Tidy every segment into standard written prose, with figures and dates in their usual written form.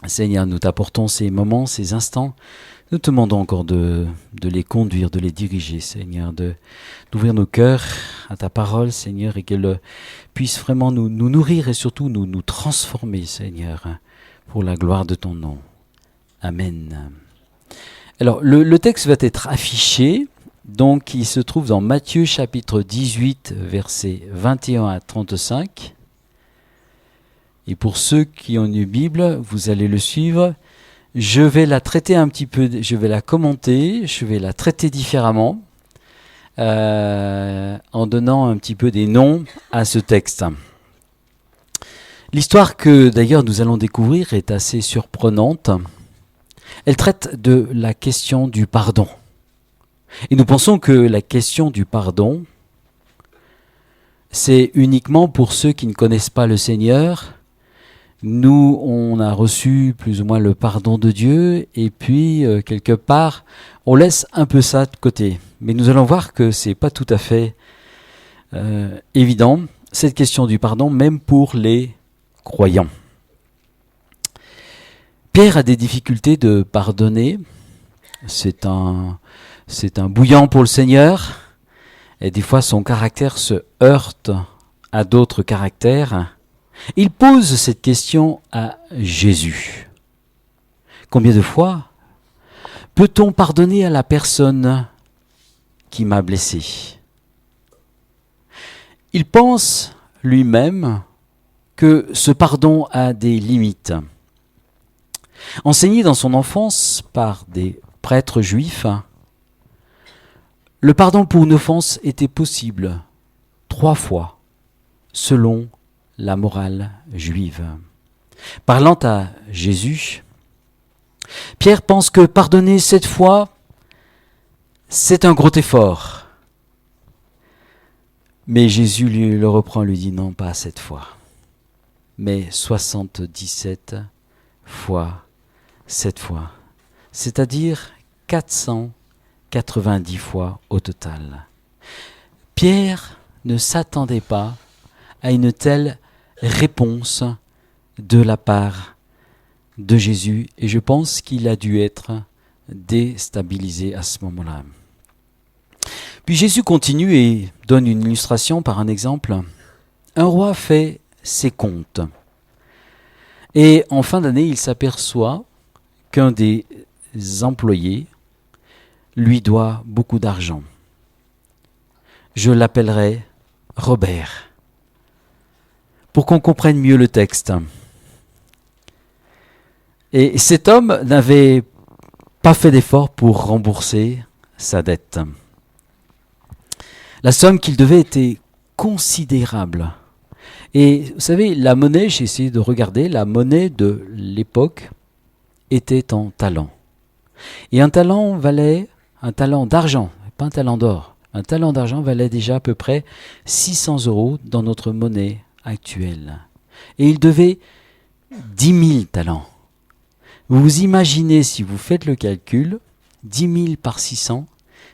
Seigneur, nous t'apportons ces moments, ces instants. Nous te demandons encore de les conduire, de les diriger, Seigneur, d'ouvrir nos cœurs à ta parole, Seigneur, et qu'elle puisse vraiment nous nourrir et surtout nous transformer, Seigneur, pour la gloire de ton nom. Amen. Alors, le texte va être affiché, donc il se trouve dans Matthieu chapitre 18, versets 21 à 35. Et pour ceux qui ont une Bible, vous allez le suivre. Je vais la traiter un petit peu, je vais la commenter, je vais la traiter différemment, en donnant un petit peu des noms à ce texte. L'histoire que d'ailleurs nous allons découvrir est assez surprenante. Elle traite de la question du pardon. Et nous pensons que la question du pardon, c'est uniquement pour ceux qui ne connaissent pas le Seigneur. Nous, on a reçu plus ou moins le pardon de Dieu et puis, quelque part, on laisse un peu ça de côté. Mais nous allons voir que ce n'est pas tout à fait évident, cette question du pardon, même pour les croyants. Pierre a des difficultés de pardonner. C'est un bouillant pour le Seigneur. Et des fois, son caractère se heurte à d'autres caractères. Il pose cette question à Jésus. Combien de fois peut-on pardonner à la personne qui m'a blessé ? Il pense lui-même que ce pardon a des limites. Enseigné dans son enfance par des prêtres juifs, le pardon pour une offense était possible 3 fois, selon la morale juive. Parlant à Jésus, Pierre pense que pardonner 7 fois, c'est un gros effort. Mais Jésus le reprend, lui dit non, pas 7 fois, mais 77 fois 7 fois, c'est-à-dire 490 fois au total. Pierre ne s'attendait pas à une telle réponse de la part de Jésus et je pense qu'il a dû être déstabilisé à ce moment-là. Puis Jésus continue et donne une illustration par un exemple. Un roi fait ses comptes et en fin d'année il s'aperçoit qu'un des employés lui doit beaucoup d'argent. Je l'appellerai Robert, pour qu'on comprenne mieux le texte. Et cet homme n'avait pas fait d'effort pour rembourser sa dette. La somme qu'il devait était considérable. Et vous savez, la monnaie, j'ai essayé de regarder, la monnaie de l'époque était en talents. Et un talent d'argent, pas un talent d'or, un talent d'argent valait déjà à peu près 600 € dans notre monnaie actuelle. Et il devait 10 000 talents. Vous vous imaginez, si vous faites le calcul, 10 000 par 600,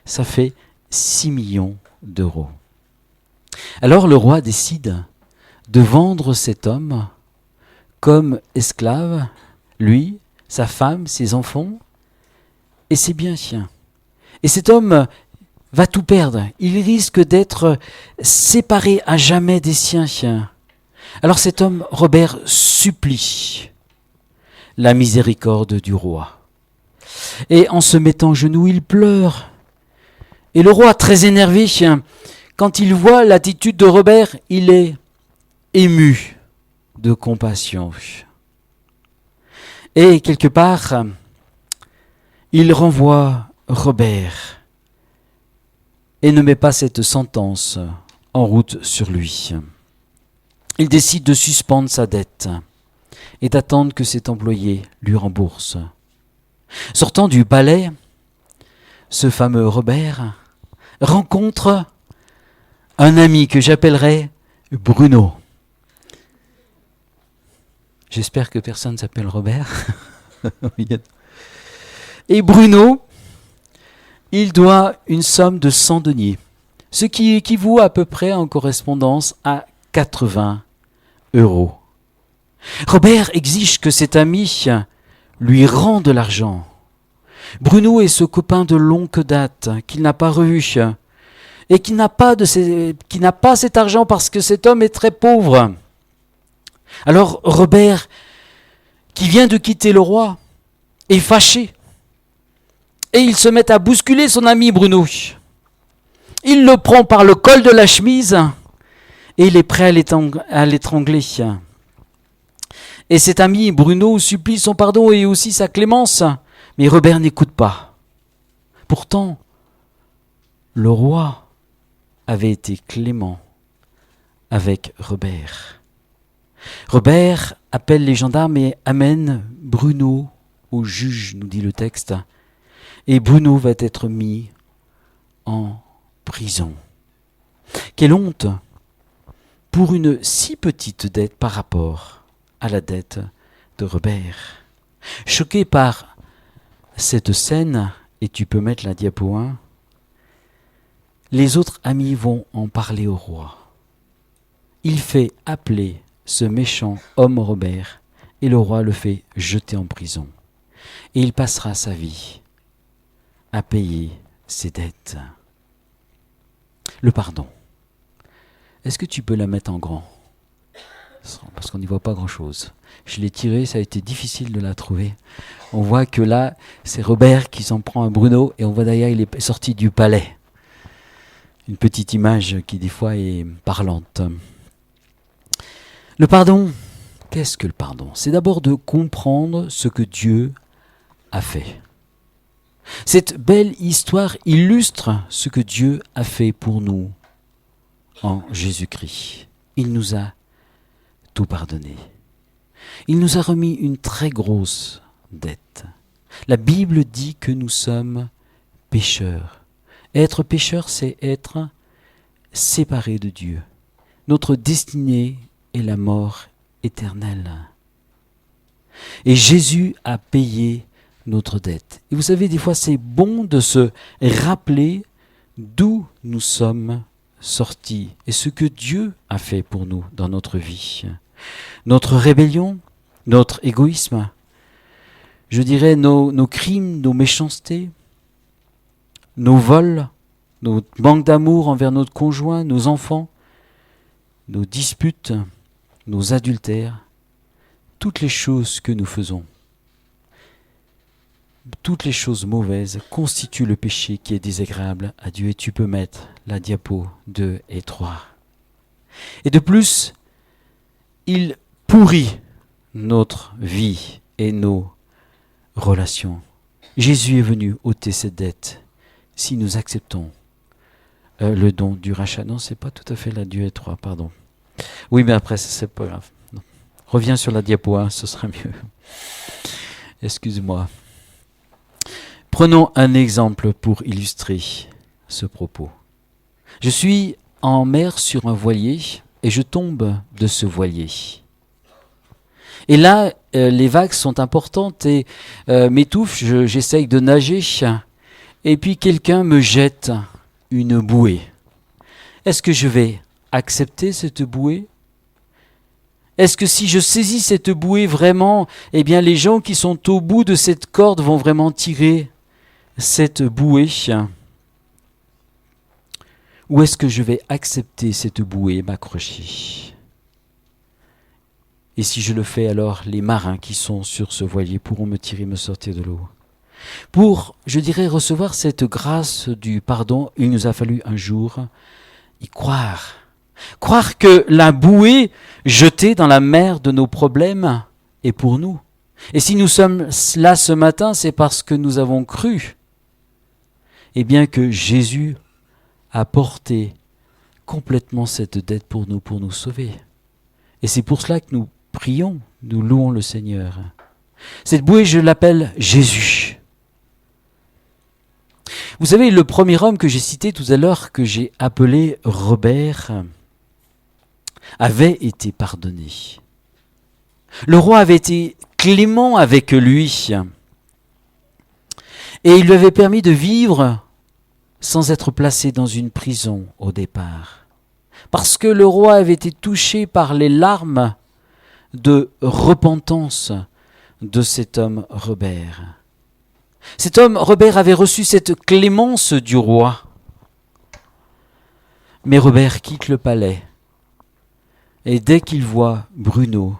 ça fait 6 millions d'euros. Alors le roi décide de vendre cet homme comme esclave, lui, sa femme, ses enfants et ses biens. Et cet homme va tout perdre. Il risque d'être séparé à jamais des siens. Alors cet homme, Robert, supplie la miséricorde du roi. Et en se mettant à genoux, il pleure. Et le roi, très énervé, quand il voit l'attitude de Robert, il est ému de compassion. Et quelque part, il renvoie Robert et ne met pas cette sentence en route sur lui. Il décide de suspendre sa dette et d'attendre que cet employé lui rembourse. Sortant du palais, ce fameux Robert rencontre un ami que j'appellerai Bruno. J'espère que personne ne s'appelle Robert. Et Bruno, il doit une somme de 100 deniers, ce qui équivaut à peu près en correspondance à 80 €. Robert exige que cet ami lui rend de l'argent. Bruno est ce copain de longue date qu'il n'a pas revu et qui n'a pas cet argent parce que cet homme est très pauvre. Alors Robert, qui vient de quitter le roi, est fâché. Et il se met à bousculer son ami Bruno. Il le prend par le col de la chemise et il est prêt à l'étrangler. Et cet ami Bruno supplie son pardon et aussi sa clémence. Mais Robert n'écoute pas. Pourtant, le roi avait été clément avec Robert. Robert appelle les gendarmes et amène Bruno au juge, nous dit le texte. Et Bruno va être mis en prison. Quelle honte pour une si petite dette par rapport à la dette de Robert. Choqué par cette scène, et tu peux mettre la diapo 1, les autres amis vont en parler au roi. Il fait appeler ce méchant homme Robert et le roi le fait jeter en prison. Et il passera sa vie à payer ses dettes. Le pardon. Est-ce que tu peux la mettre en grand ? Parce qu'on n'y voit pas grand-chose. Je l'ai tirée, ça a été difficile de la trouver. On voit que là, c'est Robert qui s'en prend à Bruno et on voit d'ailleurs il est sorti du palais. Une petite image qui des fois est parlante. Le pardon, qu'est-ce que le pardon ? C'est d'abord de comprendre ce que Dieu a fait. Cette belle histoire illustre ce que Dieu a fait pour nous en Jésus-Christ. Il nous a tout pardonné. Il nous a remis une très grosse dette. La Bible dit que nous sommes pécheurs. Être pécheur, c'est être séparé de Dieu. Notre destinée est la mort éternelle. Et Jésus a payé notre dette. Et vous savez, des fois, c'est bon de se rappeler d'où nous sommes sortis et ce que Dieu a fait pour nous dans notre vie. Notre rébellion, notre égoïsme, je dirais nos crimes, nos méchancetés, nos vols, notre manque d'amour envers notre conjoint, nos enfants, nos disputes, nos adultères, toutes les choses que nous faisons, toutes les choses mauvaises constituent le péché qui est désagréable à Dieu. Et tu peux mettre la diapo 2 et 3. Et de plus, il pourrit notre vie et nos relations. Jésus est venu ôter cette dette si nous acceptons le don du rachat. Non, c'est pas tout à fait la 2 et 3, pardon. Oui, mais après, c'est pas grave. Non. Reviens sur la diapo 1, ce sera mieux. Excuse-moi. Prenons un exemple pour illustrer ce propos. Je suis en mer sur un voilier et je tombe de ce voilier. Et là, les vagues sont importantes et m'étouffent, j'essaye de nager et puis quelqu'un me jette une bouée. Est-ce que je vais accepter cette bouée ? Est-ce que si je saisis cette bouée vraiment, eh bien les gens qui sont au bout de cette corde vont vraiment tirer cette bouée ? Ou est-ce que je vais accepter cette bouée et m'accrocher ? Et si je le fais, alors les marins qui sont sur ce voilier pourront me tirer, me sortir de l'eau. Pour, je dirais, recevoir cette grâce du pardon, il nous a fallu un jour y croire. Croire que la bouée jetée dans la mer de nos problèmes est pour nous. Et si nous sommes là ce matin, c'est parce que nous avons cru. Et bien que Jésus a porté complètement cette dette pour nous sauver. Et c'est pour cela que nous prions, nous louons le Seigneur. Cette bouée, je l'appelle Jésus. Vous savez, le premier homme que j'ai cité tout à l'heure, que j'ai appelé Robert, avait été pardonné. Le roi avait été clément avec lui. Et il lui avait permis de vivre sans être placé dans une prison au départ. Parce que le roi avait été touché par les larmes de repentance de cet homme Robert. Cet homme Robert avait reçu cette clémence du roi. Mais Robert quitte le palais. Et dès qu'il voit Bruno,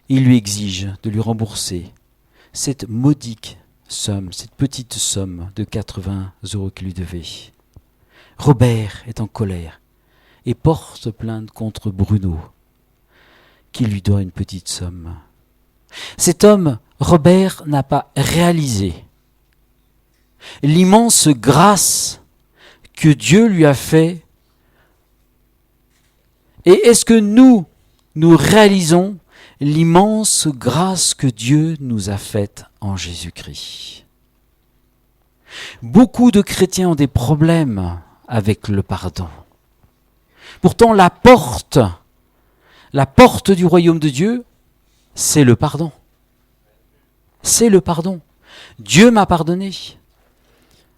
il lui exige de lui rembourser cette modique somme, cette petite somme de 80 € qu'il lui devait. Robert est en colère et porte plainte contre Bruno, qui lui doit une petite somme. Cet homme, Robert, n'a pas réalisé l'immense grâce que Dieu lui a fait. Et est-ce que nous réalisons l'immense grâce que Dieu nous a faite en Jésus-Christ? Beaucoup de chrétiens ont des problèmes avec le pardon. Pourtant, la porte du royaume de Dieu, c'est le pardon. C'est le pardon. Dieu m'a pardonné.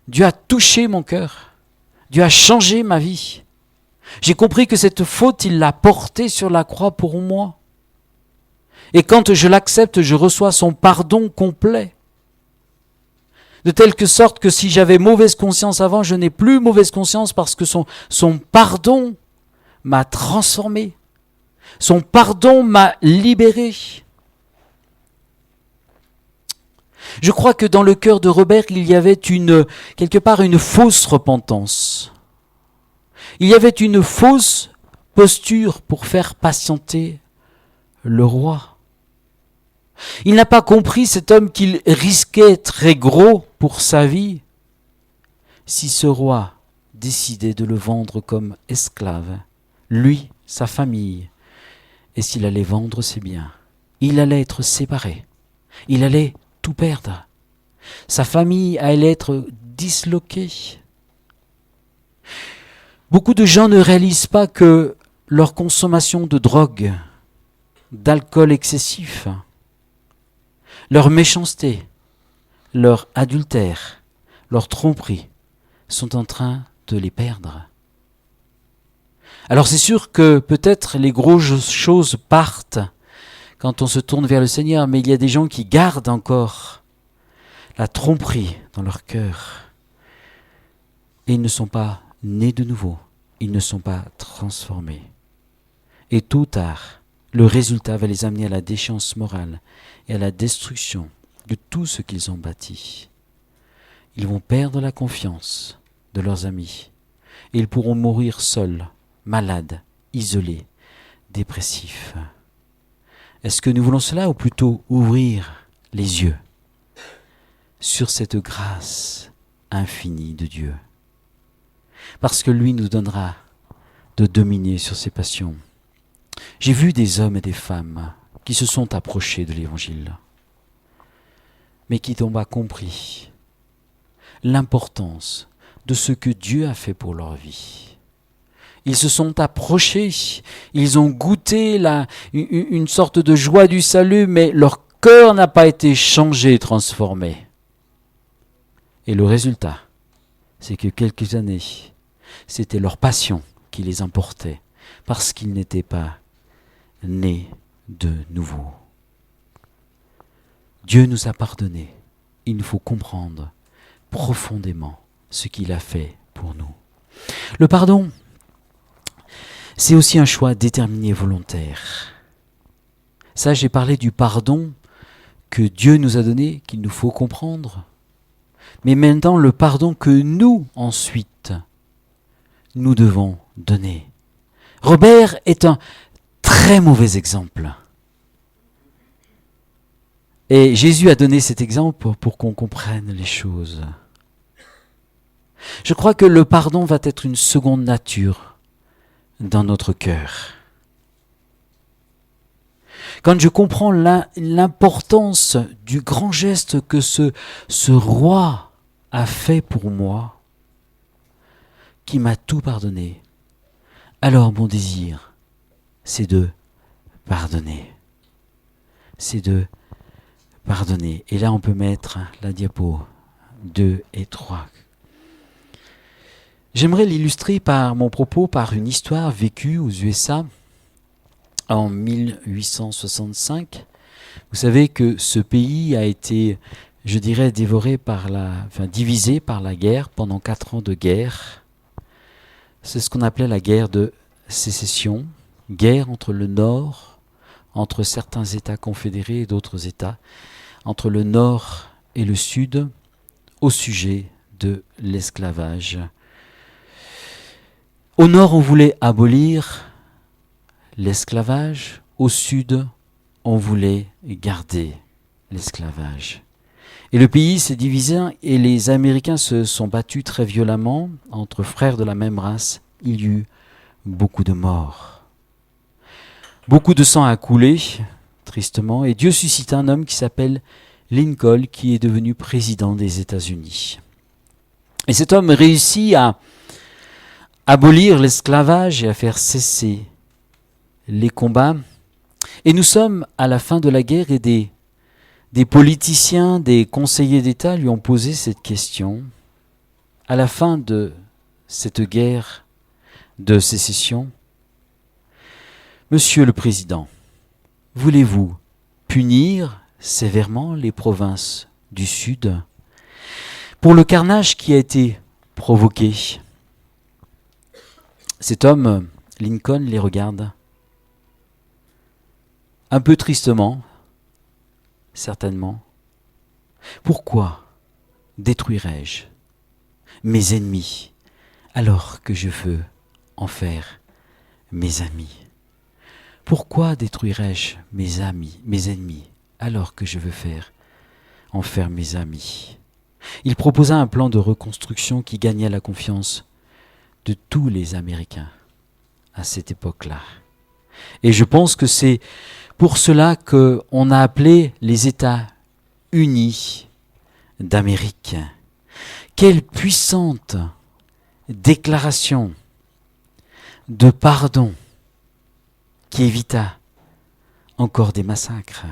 Dieu a touché mon cœur. Dieu a changé ma vie. J'ai compris que cette faute, il l'a portée sur la croix pour moi. Et quand je l'accepte, je reçois son pardon complet. De telle sorte que si j'avais mauvaise conscience avant, je n'ai plus mauvaise conscience parce que son pardon m'a transformé. Son pardon m'a libéré. Je crois que dans le cœur de Robert, il y avait quelque part une fausse repentance. Il y avait une fausse posture pour faire patienter le roi. Il n'a pas compris, cet homme, qu'il risquait très gros pour sa vie si ce roi décidait de le vendre comme esclave, lui, sa famille, et s'il allait vendre ses biens. Il allait être séparé, il allait tout perdre. Sa famille allait être disloquée. Beaucoup de gens ne réalisent pas que leur consommation de drogue, d'alcool excessif, leur méchanceté, leur adultère, leur tromperie sont en train de les perdre. Alors c'est sûr que peut-être les grosses choses partent quand on se tourne vers le Seigneur, mais il y a des gens qui gardent encore la tromperie dans leur cœur et ils ne sont pas nés de nouveau, ils ne sont pas transformés. Et tôt ou tard, le résultat va les amener à la déchéance morale et à la destruction de tout ce qu'ils ont bâti. Ils vont perdre la confiance de leurs amis et ils pourront mourir seuls, malades, isolés, dépressifs. Est-ce que nous voulons cela ou plutôt ouvrir les yeux sur cette grâce infinie de Dieu? Parce que lui nous donnera de dominer sur ses passions. J'ai vu des hommes et des femmes qui se sont approchés de l'Évangile, mais qui n'ont pas compris l'importance de ce que Dieu a fait pour leur vie. Ils se sont approchés, ils ont goûté une sorte de joie du salut, mais leur cœur n'a pas été changé, transformé. Et le résultat, c'est que quelques années, c'était leur passion qui les emportait, parce qu'ils n'étaient pas nés de nouveau. Dieu nous a pardonné. Il nous faut comprendre profondément ce qu'il a fait pour nous. Le pardon, c'est aussi un choix déterminé et volontaire. Ça, j'ai parlé du pardon que Dieu nous a donné, qu'il nous faut comprendre. Mais maintenant, le pardon que nous, ensuite, nous devons donner. Robert est un très mauvais exemple. Et Jésus a donné cet exemple pour qu'on comprenne les choses. Je crois que le pardon va être une seconde nature dans notre cœur. Quand je comprends l'importance du grand geste que ce roi a fait pour moi, qui m'a tout pardonné, alors mon désir, c'est de pardonner. C'est de pardonner. Et là, on peut mettre la diapo 2 et 3. J'aimerais l'illustrer par mon propos par une histoire vécue aux USA en 1865. Vous savez que ce pays a été, je dirais, divisé par la guerre pendant 4 ans de guerre. C'est ce qu'on appelait la guerre de sécession, guerre entre le Nord, entre certains États confédérés et d'autres États, entre le Nord et le Sud, au sujet de l'esclavage. Au Nord, on voulait abolir l'esclavage. Au Sud, on voulait garder l'esclavage. Et le pays s'est divisé et les Américains se sont battus très violemment entre frères de la même race. Il y eut beaucoup de morts. Beaucoup de sang a coulé, tristement, et Dieu suscita un homme qui s'appelle Lincoln, qui est devenu président des États-Unis. Et cet homme réussit à abolir l'esclavage et à faire cesser les combats. Et nous sommes à la fin de la guerre et des politiciens, des conseillers d'État lui ont posé cette question. À la fin de cette guerre de sécession, Monsieur le Président, voulez-vous punir sévèrement les provinces du Sud pour le carnage qui a été provoqué? Cet homme, Lincoln, les regarde un peu tristement, certainement. Pourquoi détruirais-je mes ennemis alors que je veux en faire mes amis? Pourquoi détruirais-je mes ennemis alors que je veux en faire mes amis? Il proposa un plan de reconstruction qui gagna la confiance de tous les Américains à cette époque-là. Et je pense que c'est pour cela qu'on a appelé les États-Unis d'Amérique. Quelle puissante déclaration de pardon qui évita encore des massacres.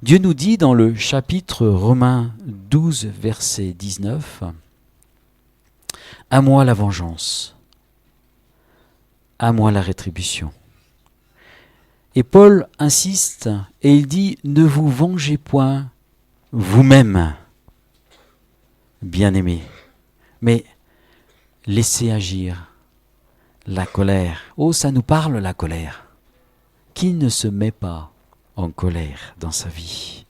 Dieu nous dit dans le chapitre Romains 12, verset 19, « À moi la vengeance, à moi la rétribution. » Et Paul insiste et il dit « Ne vous vengez point vous-même, bien-aimés, mais laissez agir la colère. » Oh, ça nous parle la colère. Qui ne se met pas en colère dans sa vie?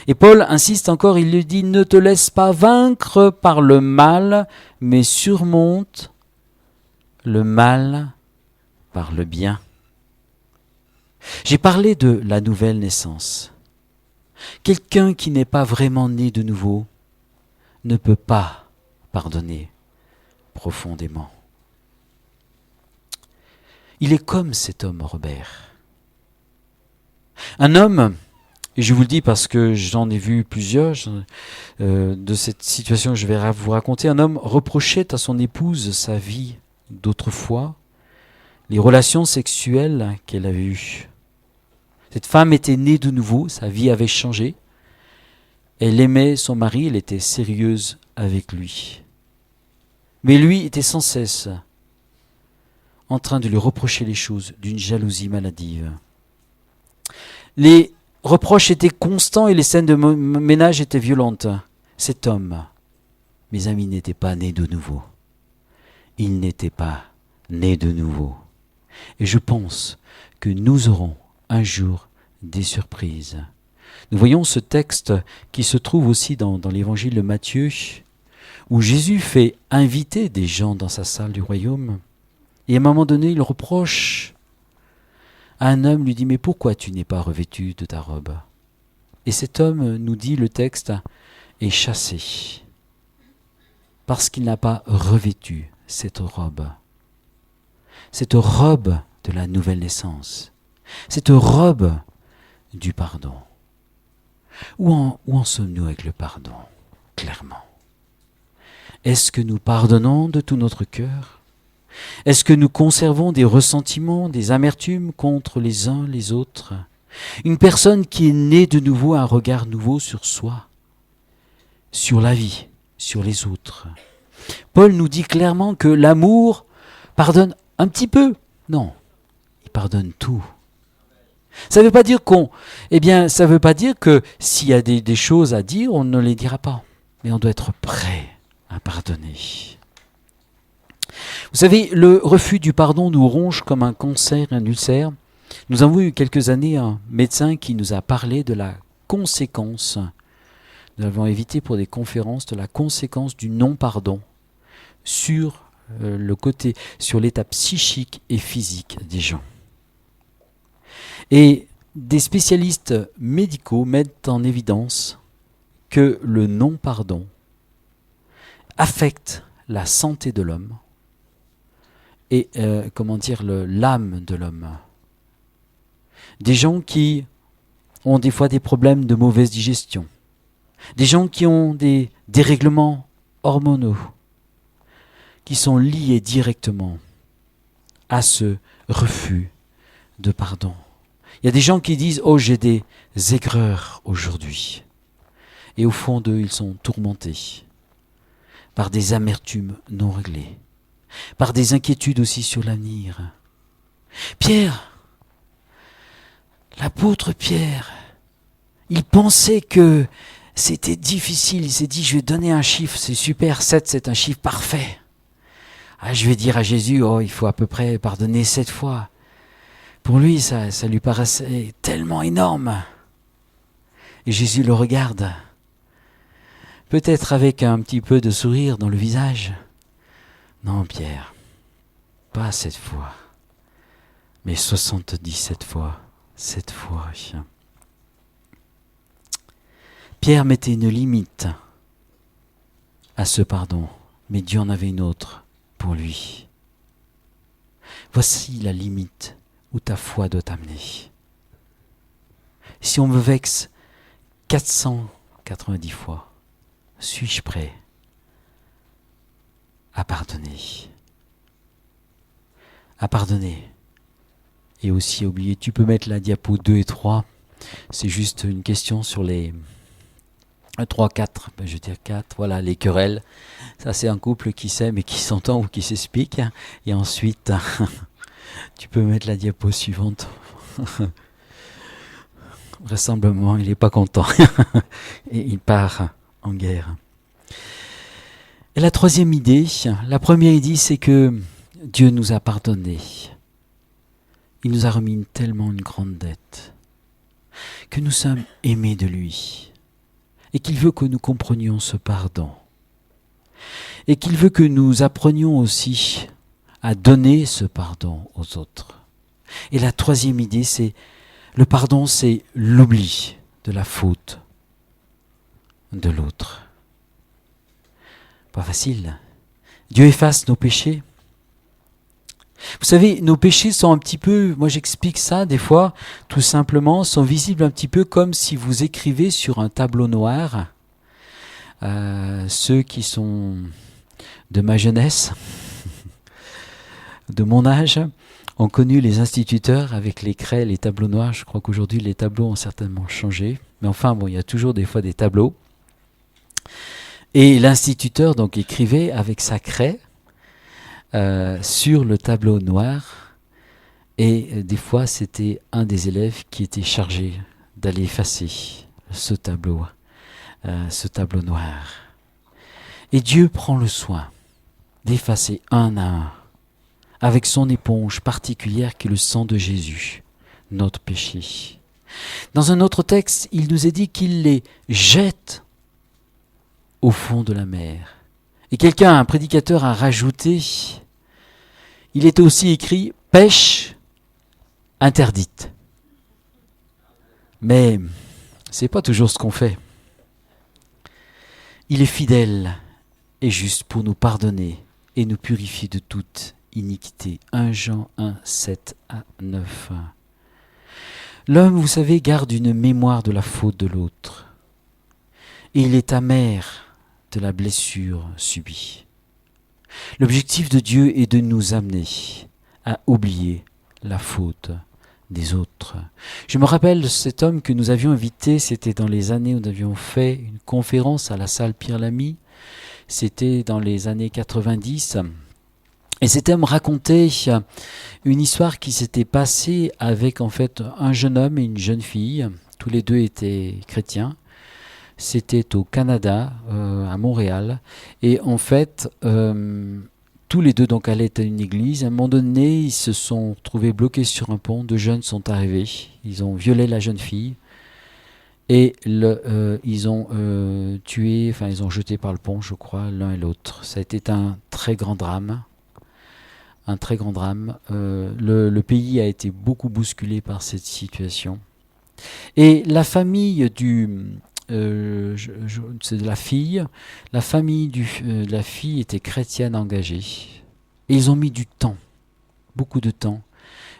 Et Paul insiste encore, il lui dit « Ne te laisse pas vaincre par le mal, mais surmonte le mal par le bien. » J'ai parlé de la nouvelle naissance. Quelqu'un qui n'est pas vraiment né de nouveau ne peut pas pardonner profondément. Il est comme cet homme, Robert. Un homme, et je vous le dis parce que j'en ai vu plusieurs de cette situation que je vais vous raconter, un homme reprochait à son épouse sa vie d'autrefois, les relations sexuelles qu'elle avait eues. Cette femme était née de nouveau, sa vie avait changé. Elle aimait son mari, elle était sérieuse avec lui. Mais lui était sans cesse en train de lui reprocher les choses d'une jalousie maladive. Les reproches étaient constants et les scènes de ménage étaient violentes. Cet homme, mes amis, n'était pas né de nouveau. Il n'était pas né de nouveau. Et je pense que nous aurons un jour des surprises. Nous voyons ce texte qui se trouve aussi dans l'évangile de Matthieu, où Jésus fait inviter des gens dans sa salle du royaume. Et à un moment donné, il reproche à un homme, lui dit « Mais pourquoi tu n'es pas revêtu de ta robe ?» Et cet homme, nous dit le texte, est chassé parce qu'il n'a pas revêtu cette robe de la nouvelle naissance, cette robe du pardon. Où en sommes-nous avec le pardon, clairement? Est-ce que nous pardonnons de tout notre cœur? Est-ce que nous conservons des ressentiments, des amertumes contre les uns les autres? Une personne qui est née de nouveau a un regard nouveau sur soi, sur la vie, sur les autres. Paul nous dit clairement que l'amour pardonne un petit peu. Non, il pardonne tout. Ça veut pas dire ça veut pas dire que s'il y a des choses à dire, on ne les dira pas. Mais on doit être prêt à pardonner. Vous savez, le refus du pardon nous ronge comme un cancer, un ulcère. Nous avons eu quelques années un médecin qui nous a parlé de la conséquence. Nous l'avons évité pour des conférences de la conséquence du non-pardon sur sur l'état psychique et physique des gens. Et des spécialistes médicaux mettent en évidence que le non-pardon affecte la santé de l'homme et l'âme de l'homme. Des gens qui ont des fois des problèmes de mauvaise digestion, des gens qui ont des dérèglements hormonaux, qui sont liés directement à ce refus de pardon. Il y a des gens qui disent « Oh, j'ai des aigreurs aujourd'hui ». Et au fond d'eux, ils sont tourmentés par des amertumes non réglées, par des inquiétudes aussi sur l'avenir. Pierre, l'apôtre Pierre, il pensait que c'était difficile. Il s'est dit « Je vais donner un chiffre, c'est super, 7 c'est un chiffre parfait. » Je vais dire à Jésus « Oh, il faut à peu près pardonner 7 fois. » Pour lui, ça lui paraissait tellement énorme. Et Jésus le regarde, peut-être avec un petit peu de sourire dans le visage. Non, Pierre, pas 7 fois, mais 77 fois, 7 fois. Pierre mettait une limite à ce pardon, mais Dieu en avait une autre pour lui. Voici la limite où ta foi doit t'amener. Si on me vexe 490 fois, suis-je prêt à pardonner? À pardonner. Et aussi oublier, tu peux mettre la diapo 2 et 3, c'est juste une question sur les 3, 4, je veux dire 4, voilà, les querelles. Ça c'est un couple qui s'aime et qui s'entend ou qui s'explique. Et ensuite, tu peux mettre la diapo suivante. Vraisemblablement, il n'est pas content. Et il part en guerre. Et la troisième idée, la première idée, c'est que Dieu nous a pardonné. Il nous a remis tellement une grande dette, que nous sommes aimés de lui, et qu'il veut que nous comprenions ce pardon, et qu'il veut que nous apprenions aussi à donner ce pardon aux autres. Et la troisième idée, c'est le pardon, c'est l'oubli de la faute de l'autre. Pas facile. Dieu efface nos péchés. Vous savez, nos péchés sont un petit peu, moi j'explique ça des fois, tout simplement, sont visibles un petit peu comme si vous écrivez sur un tableau noir. Ceux qui sont de ma jeunesse, de mon âge, ont connu les instituteurs avec les craies, les tableaux noirs. Je crois qu'aujourd'hui les tableaux ont certainement changé. Mais enfin, bon, il y a toujours des fois des tableaux. Et l'instituteur donc écrivait avec sa craie sur le tableau noir. Et des fois, c'était un des élèves qui était chargé d'aller effacer ce tableau noir. Et Dieu prend le soin d'effacer un à un, avec son éponge particulière qui est le sang de Jésus, notre péché. Dans un autre texte, il nous est dit qu'il les jette au fond de la mer. Et un prédicateur a rajouté, il est aussi écrit « pêche interdite ». Mais ce n'est pas toujours ce qu'on fait. Il est fidèle et juste pour nous pardonner et nous purifier de toute iniquité. 1 Jean 1, 7 à 9. L'homme, vous savez, garde une mémoire de la faute de l'autre. Et il est amer de la blessure subie. L'objectif de Dieu est de nous amener à oublier la faute des autres. Je me rappelle de cet homme que nous avions invité, c'était dans les années où nous avions fait une conférence à la salle Pierre Lamy, c'était dans les années 90. Et cet homme racontait une histoire qui s'était passée avec en fait un jeune homme et une jeune fille. Tous les deux étaient chrétiens. C'était au Canada, à Montréal. Et en fait, tous les deux donc allaient à une église. À un moment donné, ils se sont trouvés bloqués sur un pont. Deux jeunes sont arrivés. Ils ont violé la jeune fille. Et ils ont tué, enfin ils ont jeté par le pont, je crois, l'un et l'autre. Ça a été un très grand drame. Un très grand drame. Le pays a été beaucoup bousculé par cette situation. Et la famille c'est de la fille. La famille de la fille était chrétienne engagée. Et ils ont mis du temps, beaucoup de temps,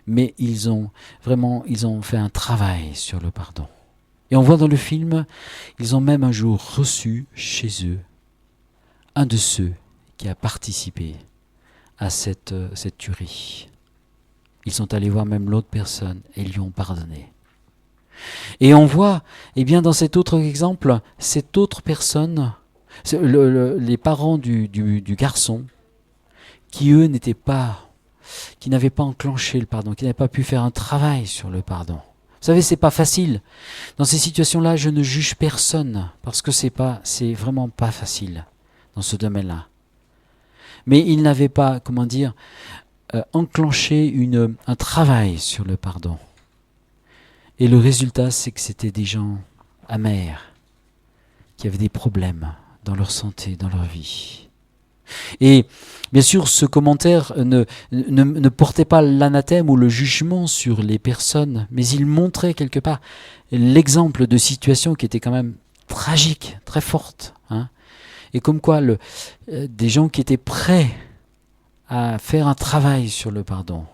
mais ils ont fait un travail sur le pardon. Et on voit dans le film, ils ont même un jour reçu chez eux un de ceux qui a participé à cette tuerie. Ils sont allés voir même l'autre personne et lui ont pardonné. Et on voit, eh bien, dans cet autre exemple, cette autre personne, les parents du garçon, qui eux qui n'avaient pas enclenché le pardon, qui n'avaient pas pu faire un travail sur le pardon. Vous savez, c'est pas facile. Dans ces situations-là, je ne juge personne parce que c'est vraiment pas facile dans ce domaine-là. Mais ils n'avaient pas, enclenché un travail sur le pardon. Et le résultat, c'est que c'était des gens amers, qui avaient des problèmes dans leur santé, dans leur vie. Et bien sûr, ce commentaire ne portait pas l'anathème ou le jugement sur les personnes, mais il montrait quelque part l'exemple de situation qui était quand même tragique, très forte. Hein. Et comme quoi, des gens qui étaient prêts à faire un travail sur le pardon,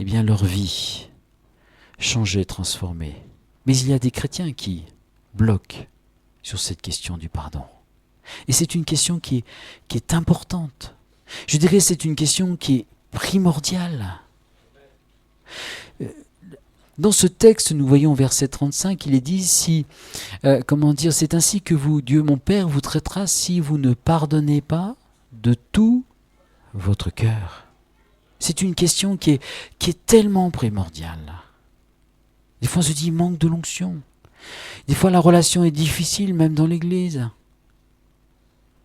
eh bien leur vie changeait, transformée. Mais il y a des chrétiens qui bloquent sur cette question du pardon. Et c'est une question qui est importante. Je dirais c'est une question qui est primordiale. Dans ce texte, nous voyons verset 35, il est dit c'est ainsi que vous, Dieu mon Père, vous traitera si vous ne pardonnez pas de tout votre cœur. C'est une question qui est tellement primordiale. Des fois on se dit il manque de l'onction. Des fois la relation est difficile même dans l'église.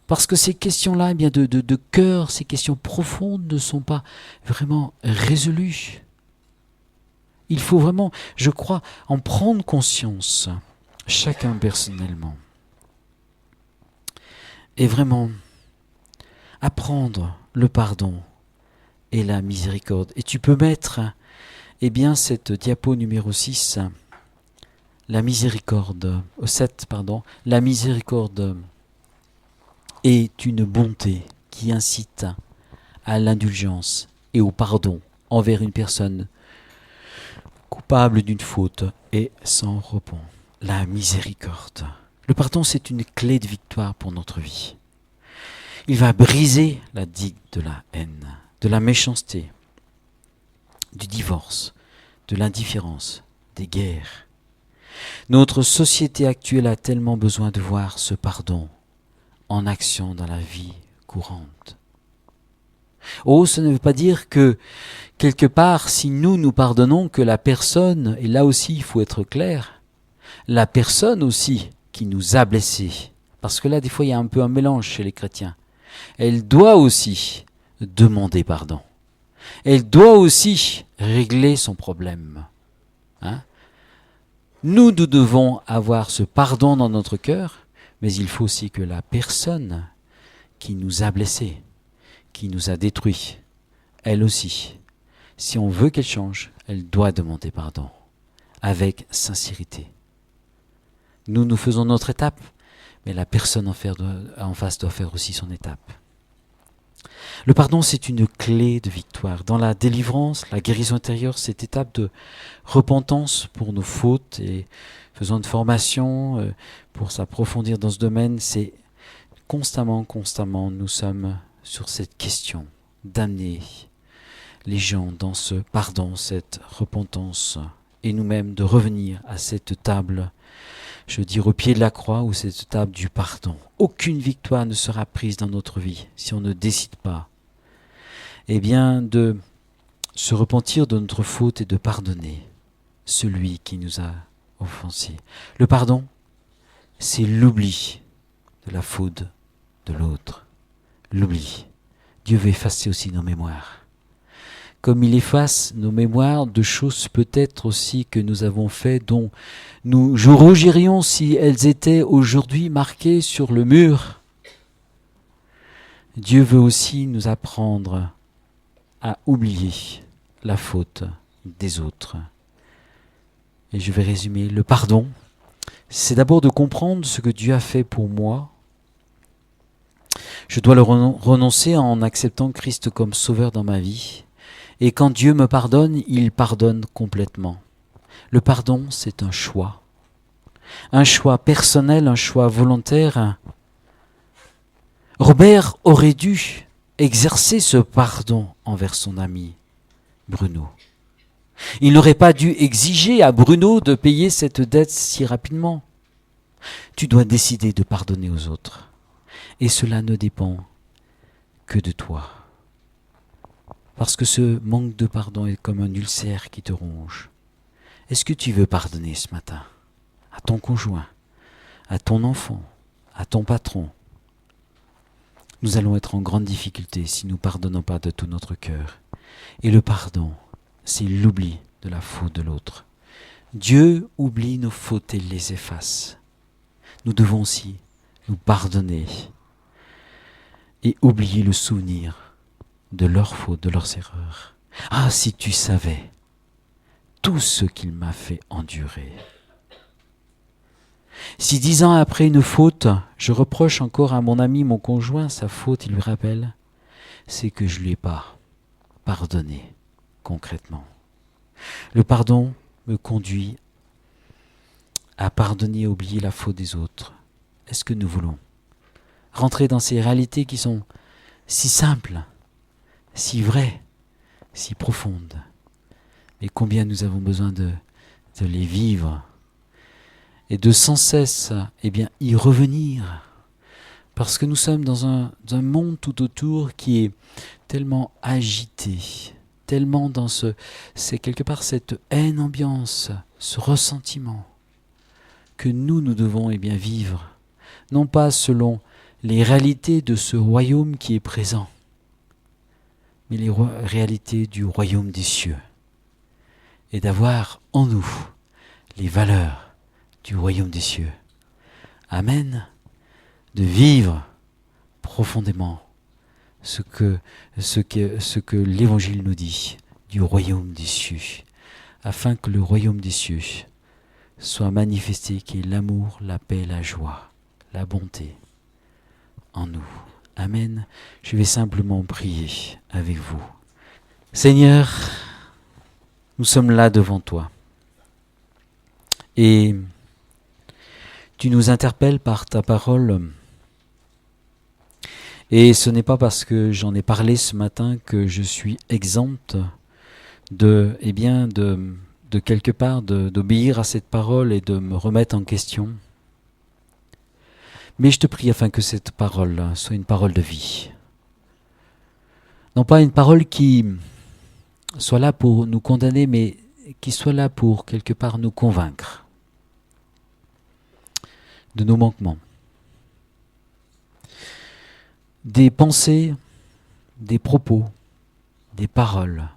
Parce que ces questions-là, eh bien de cœur, ces questions profondes ne sont pas vraiment résolues. Il faut vraiment, je crois, en prendre conscience, chacun personnellement. Et vraiment apprendre le pardon et la miséricorde. Et tu peux mettre, eh bien, cette diapo numéro 6, la miséricorde, 7, pardon, la miséricorde est une bonté qui incite à l'indulgence et au pardon envers une personne coupable d'une faute et sans repos. La miséricorde. Le pardon, c'est une clé de victoire pour notre vie. Il va briser la digue de la haine, de la méchanceté, du divorce, de l'indifférence, des guerres. Notre société actuelle a tellement besoin de voir ce pardon en action dans la vie courante. Oh, ça ne veut pas dire que, quelque part, si nous pardonnons, que la personne, et là aussi il faut être clair, la personne aussi qui nous a blessés, parce que là des fois il y a un peu un mélange chez les chrétiens, elle doit aussi demander pardon. Elle doit aussi régler son problème. Hein? Nous devons avoir ce pardon dans notre cœur, mais il faut aussi que la personne qui nous a blessés, qui nous a détruits, elle aussi, si on veut qu'elle change, elle doit demander pardon, avec sincérité. Nous faisons notre étape, mais la personne en face doit faire aussi son étape. Le pardon, c'est une clé de victoire. Dans la délivrance, la guérison intérieure, cette étape de repentance pour nos fautes et faisant de formation pour s'approfondir dans ce domaine, c'est constamment, nous sommes sur cette question d'amener les gens dans ce pardon, cette repentance, et nous-mêmes de revenir à cette table, je veux dire au pied de la croix, ou cette table du pardon. Aucune victoire ne sera prise dans notre vie si on ne décide pas eh bien, de se repentir de notre faute et de pardonner celui qui nous a offensés. Le pardon, c'est l'oubli de la faute de l'autre. L'oubli. Dieu veut effacer aussi nos mémoires. Comme il efface nos mémoires de choses peut-être aussi que nous avons fait, dont nous rougirions si elles étaient aujourd'hui marquées sur le mur. Dieu veut aussi nous apprendre à oublier la faute des autres. Et je vais résumer. Le pardon, c'est d'abord de comprendre ce que Dieu a fait pour moi. Je dois le renoncer en acceptant Christ comme sauveur dans ma vie. Et quand Dieu me pardonne, il pardonne complètement. Le pardon, c'est un choix personnel, un choix volontaire. Robert aurait dû exercer ce pardon envers son ami Bruno. Il n'aurait pas dû exiger à Bruno de payer cette dette si rapidement. Tu dois décider de pardonner aux autres. Et cela ne dépend que de toi. Parce que ce manque de pardon est comme un ulcère qui te ronge. Est-ce que tu veux pardonner ce matin à ton conjoint, à ton enfant, à ton patron? Nous allons être en grande difficulté si nous ne pardonnons pas de tout notre cœur. Et le pardon, c'est l'oubli de la faute de l'autre. Dieu oublie nos fautes et les efface. Nous devons aussi nous pardonner et oublier le souvenir de leurs fautes, de leurs erreurs. Ah, si tu savais tout ce qu'il m'a fait endurer. Si 10 ans après une faute, je reproche encore à mon ami, mon conjoint, sa faute, il lui rappelle, c'est que je ne lui ai pas pardonné concrètement. Le pardon me conduit à pardonner et oublier la faute des autres. Est-ce que nous voulons rentrer dans ces réalités qui sont si simples, si vraies, si profondes, mais combien nous avons besoin de les vivre et de sans cesse y revenir, parce que nous sommes dans un monde tout autour qui est tellement agité, tellement dans c'est quelque part cette haine ambiance, ce ressentiment, que nous devons vivre, non pas selon les réalités de ce royaume qui est présent, mais les réalités du royaume des cieux, et d'avoir en nous les valeurs du royaume des cieux. Amen. De vivre profondément ce que l'Évangile nous dit du royaume des cieux, afin que le royaume des cieux soit manifesté, qui est l'amour, la paix, la joie, la bonté en nous. Amen. Je vais simplement prier avec vous. Seigneur, nous sommes là devant toi. Et tu nous interpelles par ta parole. Et ce n'est pas parce que j'en ai parlé ce matin que je suis exempte de quelque part d'obéir à cette parole et de me remettre en question. Mais je te prie afin que cette parole soit une parole de vie. Non pas une parole qui soit là pour nous condamner, mais qui soit là pour quelque part nous convaincre de nos manquements. Des pensées, des propos, des paroles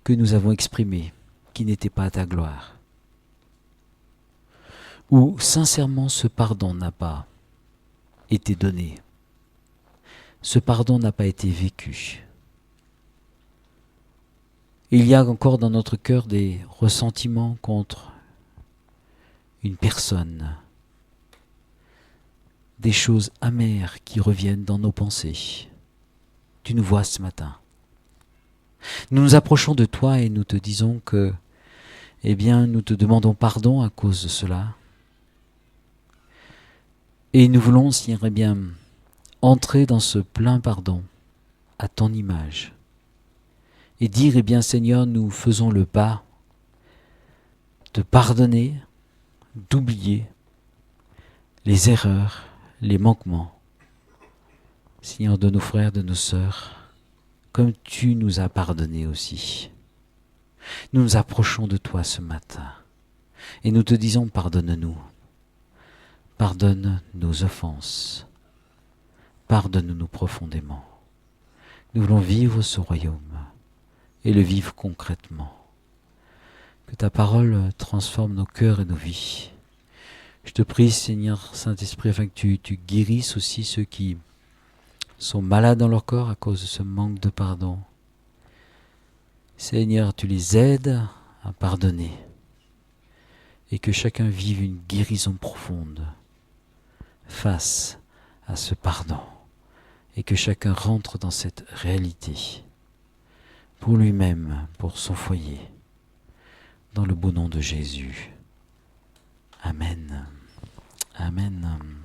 que nous avons exprimées qui n'étaient pas à ta gloire. Où sincèrement ce pardon n'a pas été donné. Ce pardon n'a pas été vécu. Il y a encore dans notre cœur des ressentiments contre une personne, des choses amères qui reviennent dans nos pensées. Tu nous vois ce matin. Nous nous approchons de toi et nous te disons que, nous te demandons pardon à cause de cela. Et nous voulons, Seigneur, entrer dans ce plein pardon à ton image. Et dire, Seigneur, nous faisons le pas de pardonner, d'oublier les erreurs, les manquements, Seigneur, de nos frères, de nos sœurs, comme tu nous as pardonné aussi. Nous nous approchons de toi ce matin et nous te disons pardonne-nous. Pardonne nos offenses. Pardonne-nous profondément. Nous voulons vivre ce royaume et le vivre concrètement. Que ta parole transforme nos cœurs et nos vies. Je te prie, Seigneur Saint-Esprit, afin que tu guérisses aussi ceux qui sont malades dans leur corps à cause de ce manque de pardon. Seigneur, tu les aides à pardonner et que chacun vive une guérison profonde face à ce pardon et que chacun rentre dans cette réalité pour lui-même, pour son foyer, dans le beau nom de Jésus. Amen. Amen.